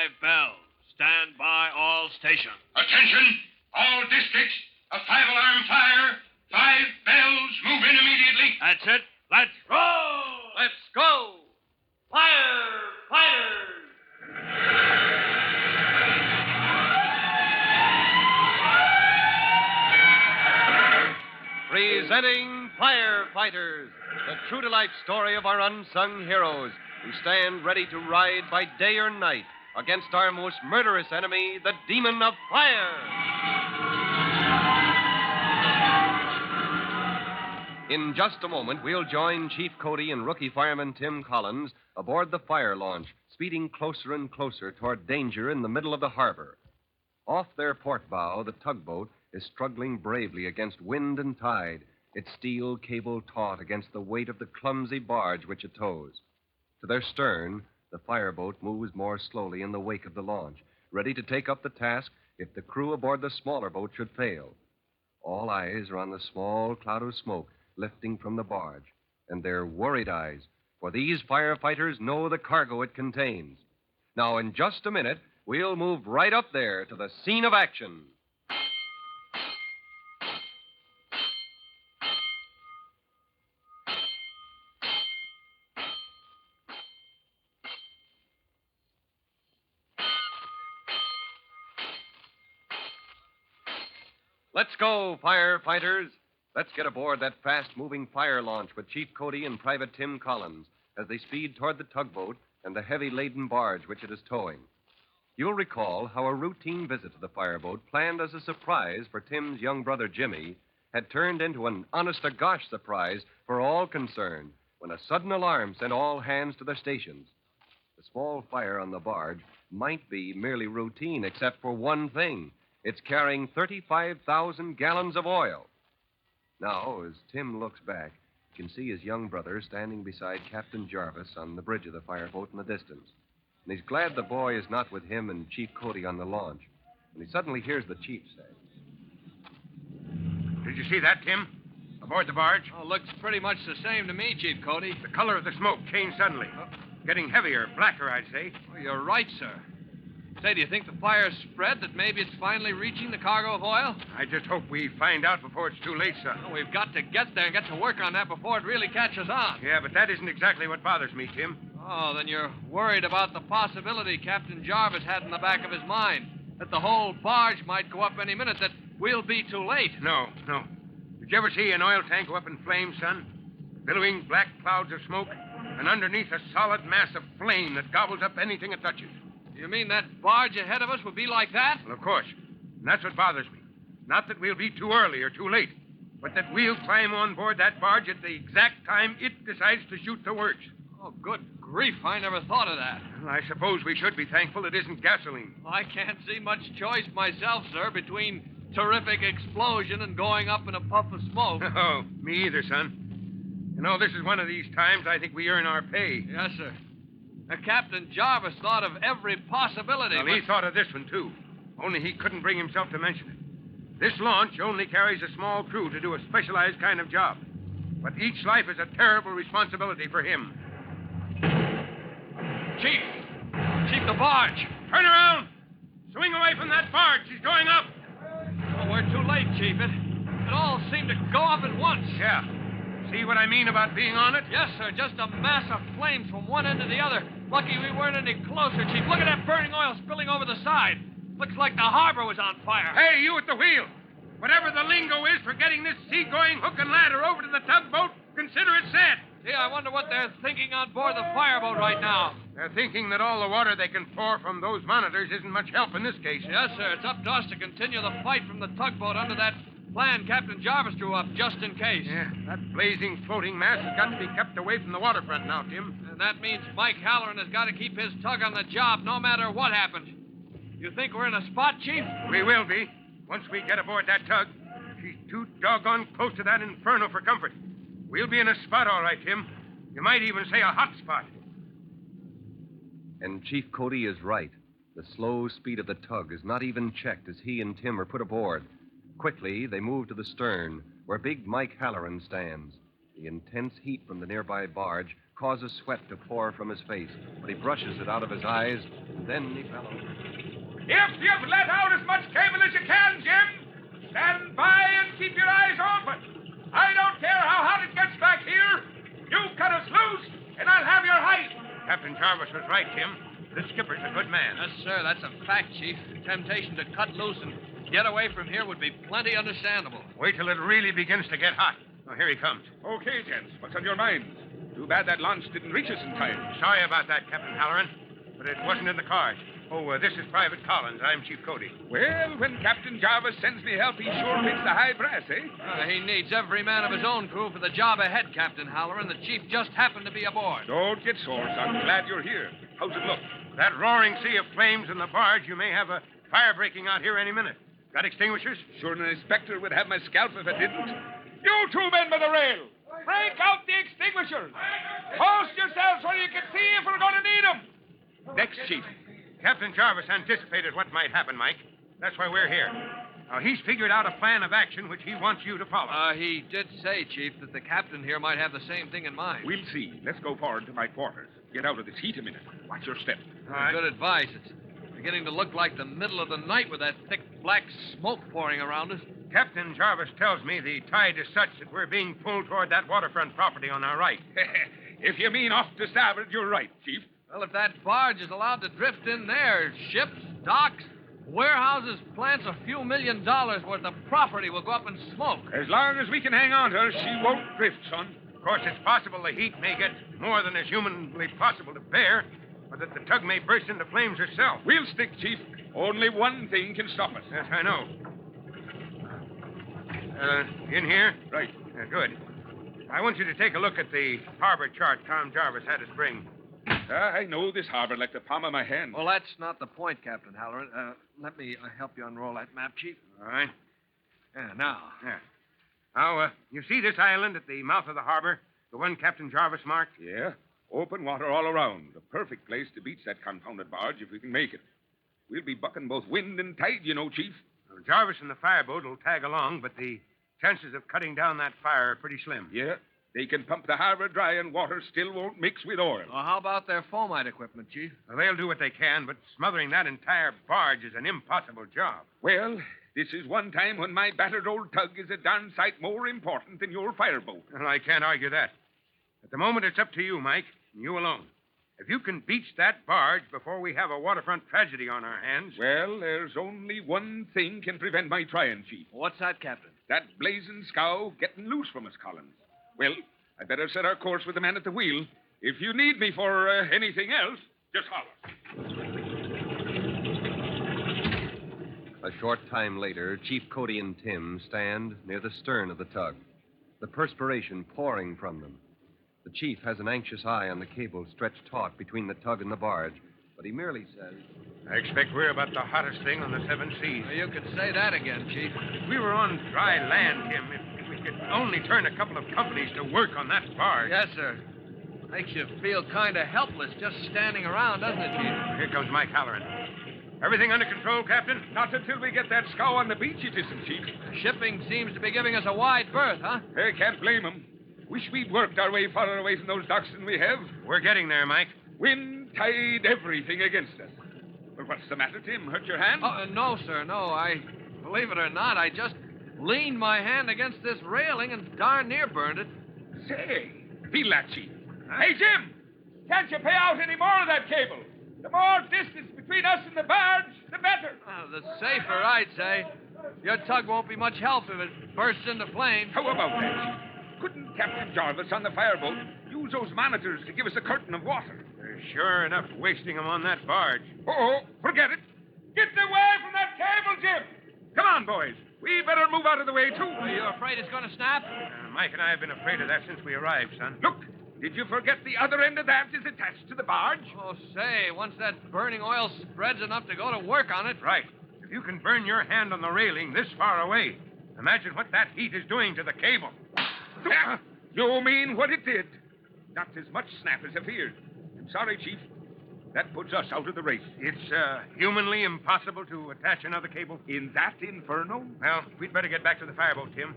5 bells. Stand by all stations. Attention, all districts. A 5-alarm fire. 5 bells. Move in immediately. That's it. Let's roll. Let's go. Firefighters. Presenting Firefighters, the true-to-life story of our unsung heroes who stand ready to ride by day or night against our most murderous enemy, the demon of fire. In just a moment, we'll join Chief Cody and rookie fireman Tim Collins aboard the fire launch, speeding closer and closer toward danger in the middle of the harbor. Off their port bow, the tugboat is struggling bravely against wind and tide, its steel cable taut against the weight of the clumsy barge which it tows. To their stern, the fireboat moves more slowly in the wake of the launch, ready to take up the task if the crew aboard the smaller boat should fail. All eyes are on the small cloud of smoke lifting from the barge, and they're worried eyes, for these firefighters know the cargo it contains. Now, in just a minute, we'll move right up there to the scene of action. Let's go, firefighters. Let's get aboard that fast-moving fire launch with Chief Cody and Private Tim Collins as they speed toward the tugboat and the heavy-laden barge which it is towing. You'll recall how a routine visit to the fireboat, planned as a surprise for Tim's young brother Jimmy, had turned into an honest-to-gosh surprise for all concerned when a sudden alarm sent all hands to their stations. The small fire on the barge might be merely routine, except for one thing. It's carrying 35,000 gallons of oil. Now, as Tim looks back, he can see his young brother standing beside Captain Jarvis on the bridge of the fireboat in the distance. And he's glad the boy is not with him and Chief Cody on the launch. And he suddenly hears the chief say, Did you see that, Tim? Aboard the barge? Oh, looks pretty much the same to me, Chief Cody. The color of the smoke changed suddenly. Getting heavier, blacker, I'd say. Oh, you're right, sir. Say, do you think the fire's spread, that maybe it's finally reaching the cargo of oil? I just hope we find out before it's too late, son. Oh, we've got to get there and get to work on that before it really catches on. Yeah, but that isn't exactly what bothers me, Tim. Oh, then you're worried about the possibility Captain Jarvis had in the back of his mind, that the whole barge might go up any minute, that we'll be too late. No. Did you ever see an oil tank go up in flames, son? Billowing black clouds of smoke, and underneath a solid mass of flame that gobbles up anything it touches. You mean that barge ahead of us will be like that? Well, of course. And that's what bothers me. Not that we'll be too early or too late, but that we'll climb on board that barge at the exact time it decides to shoot the works. Oh, good grief. I never thought of that. Well, I suppose we should be thankful it isn't gasoline. I can't see much choice myself, sir, between terrific explosion and going up in a puff of smoke. Oh, me either, son. You know, this is one of these times I think we earn our pay. Yes, sir. Captain Jarvis thought of every possibility. Well, he thought of this one, too. Only he couldn't bring himself to mention it. This launch only carries a small crew to do a specialized kind of job. But each life is a terrible responsibility for him. Chief, the barge. Turn around! Swing away from that barge. She's going up. Oh, we're too late, Chief. It all seemed to go up at once. Yeah. See what I mean about being on it? Yes, sir. Just a mass of flames from one end to the other. Lucky we weren't any closer, Chief. Look at that burning oil spilling over the side. Looks like the harbor was on fire. Hey, you at the wheel. Whatever the lingo is for getting this sea-going hook and ladder over to the tugboat, consider it set. Gee, I wonder what they're thinking on board the fireboat right now. They're thinking that all the water they can pour from those monitors isn't much help in this case. Yes, sir. It's up to us to continue the fight from the tugboat under that plan Captain Jarvis drew up, just in case. Yeah, that blazing floating mass has got to be kept away from the waterfront now, Tim. And that means Mike Halloran has got to keep his tug on the job no matter what happens. You think we're in a spot, Chief? We will be, once we get aboard that tug. She's too doggone close to that inferno for comfort. We'll be in a spot, all right, Tim. You might even say a hot spot. And Chief Cody is right. The slow speed of the tug is not even checked as he and Tim are put aboard. Quickly, they move to the stern, where big Mike Halloran stands. The intense heat from the nearby barge causes sweat to pour from his face, but he brushes it out of his eyes, and then he bellows. If you've let out as much cable as you can, Jim, stand by and keep your eyes open. I don't care how hot it gets back here. You cut us loose, and I'll have your hide. Captain Jarvis was right, Tim. The skipper's a good man. Yes, sir, that's a fact, Chief. Temptation to cut loose and get away from here would be plenty understandable. Wait till it really begins to get hot. Oh, here he comes. Okay, gents. What's on your minds? Too bad that launch didn't reach us in time. Sorry about that, Captain Halloran, but it wasn't in the cards. Oh, this is Private Collins. I'm Chief Cody. Well, when Captain Jarvis sends me help, he sure hits the high brass, eh? He needs every man of his own crew for the job ahead, Captain Halloran. The Chief just happened to be aboard. Don't get sore, son. Glad you're here. How's it look? That roaring sea of flames in the barge, you may have a fire breaking out here any minute. Got extinguishers? Sure an inspector would have my scalp if I didn't. You two men by the rail, break out the extinguishers. Post yourselves where you can see if we're going to need them. Next, Chief. Captain Jarvis anticipated what might happen, Mike. That's why we're here. Now, he's figured out a plan of action which he wants you to follow. He did say, Chief, that the captain here might have the same thing in mind. We'll see. Let's go forward to my quarters. Get out of this heat a minute. Watch your step. All right. Good advice. It's beginning to look like the middle of the night with that thick black smoke pouring around us. Captain Jarvis tells me the tide is such that we're being pulled toward that waterfront property on our right. If you mean off to starboard, you're right, Chief. Well, if that barge is allowed to drift in there, ships, docks, warehouses, plants, a few $1 million worth of property will go up in smoke. As long as we can hang on to her, she won't drift, son. Of course, it's possible the heat may get more than is humanly possible to bear, or that the tug may burst into flames herself. We'll stick, Chief. Only one thing can stop us. Yes, I know. In here? Right. Good. I want you to take a look at the harbor chart Tom Jarvis had us bring. I know this harbor like the palm of my hand. Well, that's not the point, Captain Halloran. Let me help you unroll that map, Chief. All right. Now. Yeah. Now, you see this island at the mouth of the harbor? The one Captain Jarvis marked? Yeah. Open water all around. The perfect place to beach that confounded barge if we can make it. We'll be bucking both wind and tide, you know, Chief. Well, Jarvis and the fireboat will tag along, but the chances of cutting down that fire are pretty slim. Yeah. They can pump the harbor dry and water still won't mix with oil. Well, how about their foamite equipment, Chief? Well, they'll do what they can, but smothering that entire barge is an impossible job. Well, this is one time when my battered old tug is a darn sight more important than your fireboat. Well, I can't argue that. At the moment, it's up to you, Mike, and you alone. If you can beach that barge before we have a waterfront tragedy on our hands... Well, there's only one thing can prevent my trying, Chief. What's that, Captain? That blazing scow getting loose from us, Collins. Well, I better set our course with the man at the wheel. If you need me for anything else, just holler. A short time later, Chief Cody and Tim stand near the stern of the tug, the perspiration pouring from them. The chief has an anxious eye on the cable stretched taut between the tug and the barge, but he merely says, I expect we're about the hottest thing on the seven seas. You could say that again, Chief. If we were on dry land, Tim, if we could only turn a couple of companies to work on that barge... Yes, sir. Makes you feel kind of helpless just standing around, doesn't it, Chief? Here comes Mike Halloran. Everything under control, Captain? Not until we get that scow on the beach, it isn't, Chief. Shipping seems to be giving us a wide berth, huh? I can't blame 'em. Wish we'd worked our way farther away from those docks than we have. We're getting there, Mike. Wind, tide, everything against us. But what's the matter, Tim? Hurt your hand? Oh, no, sir, no. Believe it or not, I just leaned my hand against this railing and darn near burned it. Say, feel that, Chief. Hey, Jim, can't you pay out any more of that cable? The more distance between us and the barge, the better. The safer, I'd say. Your tug won't be much help if it bursts into flames. How about that, Chief? Couldn't Captain Jarvis on the fireboat use those monitors to give us a curtain of water? There's sure enough wasting them on that barge. Oh, forget it. Get away from that cable, Jim. Come on, boys. We better move out of the way, too. Are you afraid it's going to snap? Mike and I have been afraid of that since we arrived, son. Look, did you forget the other end of that is attached to the barge? Oh, say, once that burning oil spreads enough to go to work on it. Right. If you can burn your hand on the railing this far away, imagine what that heat is doing to the cable. You mean what it did? Not as much snap as I feared. I'm sorry, Chief. That puts us out of the race. It's humanly impossible to attach another cable. In that inferno? Well, we'd better get back to the fireboat, Tim.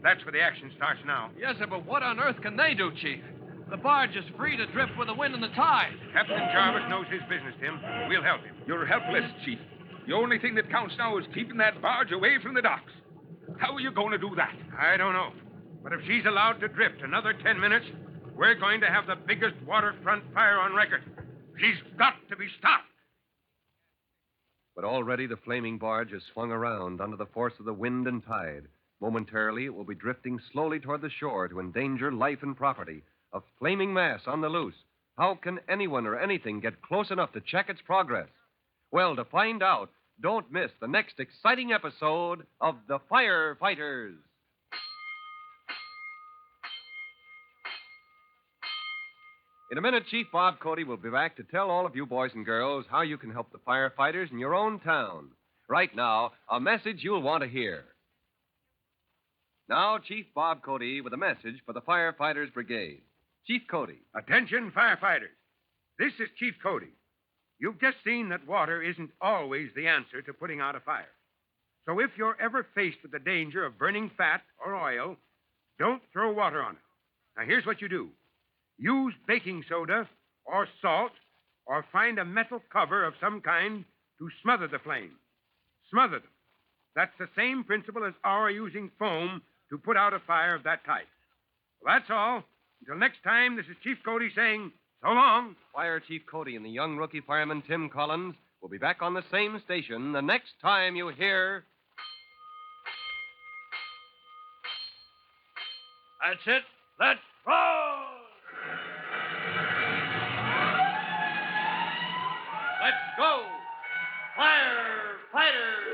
That's where the action starts now. Yes, sir, but what on earth can they do, Chief? The barge is free to drift with the wind and the tide. Captain Jarvis knows his business, Tim. We'll help him. You're helpless, Chief. The only thing that counts now is keeping that barge away from the docks. How are you going to do that? I don't know. But if she's allowed to drift another 10 minutes, we're going to have the biggest waterfront fire on record. She's got to be stopped. But already the flaming barge is swung around under the force of the wind and tide. Momentarily, it will be drifting slowly toward the shore to endanger life and property. A flaming mass on the loose. How can anyone or anything get close enough to check its progress? Well, to find out, don't miss the next exciting episode of The Firefighters. In a minute, Chief Bob Cody will be back to tell all of you boys and girls how you can help the firefighters in your own town. Right now, a message you'll want to hear. Now, Chief Bob Cody with a message for the Firefighters Brigade. Chief Cody. Attention, firefighters. This is Chief Cody. You've just seen that water isn't always the answer to putting out a fire. So if you're ever faced with the danger of burning fat or oil, don't throw water on it. Now, here's what you do. Use baking soda or salt or find a metal cover of some kind to smother the flame. Smother them. That's the same principle as our using foam to put out a fire of that type. Well, that's all. Until next time, this is Chief Cody saying so long. Fire Chief Cody and the young rookie fireman Tim Collins will be back on the same station the next time you hear... That's it. Let's roll! Let's go! Firefighters!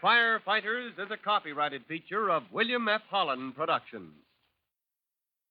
Firefighters is a copyrighted feature of William F. Holland Productions.